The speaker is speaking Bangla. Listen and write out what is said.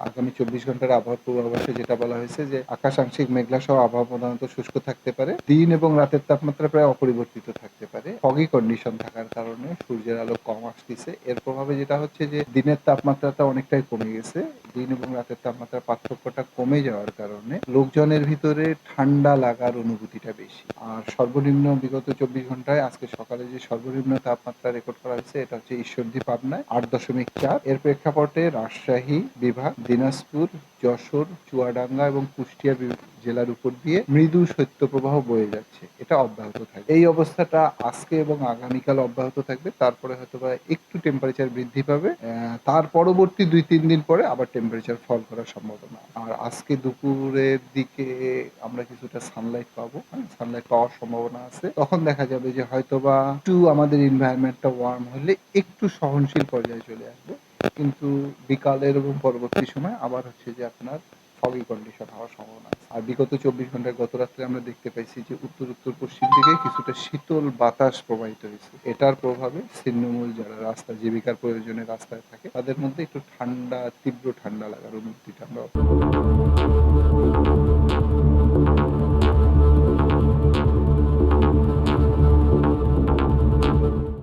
আগামী 24 ঘন্টার আবহাওয়ার পূর্বাভাসে যেটা বলা হয়েছে যে আকাশ আংশিক মেঘলা সহ আবহাওয়া প্রধানত শুষ্ক থাকতে পারে। দিন এবং রাতের তাপমাত্রা প্রায় অপরিবর্তিত থাকতে পারে। ফগি কন্ডিশন থাকার কারণে সূর্যের আলো কম আসতেছে। এর প্রভাবে যেটা হচ্ছে যে দিনের তাপমাত্রাটা অনেকটাই কমে গেছে। দিন এবং রাতের তাপমাত্রার পার্থক্যটা কমে যাওয়ার কারণে লোকজনের ভিতরে ঠান্ডা লাগার অনুভূতিটা বেশি। আর সর্বনিম্ন বিগত 24 ঘন্টায় আজকে সকালে যে সর্বনিম্ন তাপমাত্রা রেকর্ড করা হয়েছে এটা হচ্ছে ঈশ্বরদী পাবনায় 8.4। এর প্রেক্ষাপটে রাজশাহী বিভাগ, দিনাজপুর, যশোর, চুয়াডাঙ্গা এবং কুষ্টিয়া জেলার উপর দিয়ে মৃদু শৈত্যপ্রবাহ বয়ে যাচ্ছে। এটা অব্যাহত থাকবে। এই অবস্থাটা আজকে এবং আগামীকাল অব্যাহত থাকবে। তারপরে হয়তোবা একটু টেম্পারেচার বৃদ্ধি পাবে। তার পরবর্তী 2-3 দিন পরে আবার টেম্পারেচার ফল করার সম্ভাবনা। আর আজকে দুপুরের দিকে আমরা কিছুটা সানলাইট পাবো। সানলাইট পাওয়ার সম্ভাবনা আছে। তখন দেখা যাবে যে হয়তোবা একটু আমাদের এনভায়রনমেন্টটা ওয়ার্ম হলে একটু সহনশীল পর্যায়ে চলে আসবে। কিন্তু বিকালের এবং পরবর্তী সময় আবার হচ্ছে যে আপনার foggy কন্ডিশন হওয়ার সম্ভাবনা আছে। আর বিগত 24 ঘন্টায় গত রাত্রে আমরা দেখতে পাইছি যে উত্তর পশ্চিম দিকে কিছুটা শীতল বাতাস প্রবাহিত হয়েছে। এটার প্রভাবে ছিন্নমূল যারা রাস্তা জীবিকার প্রয়োজনে রাস্তায় থাকে তাদের মধ্যে একটু তীব্র ঠান্ডা লাগার অনুভূতিটা আমরা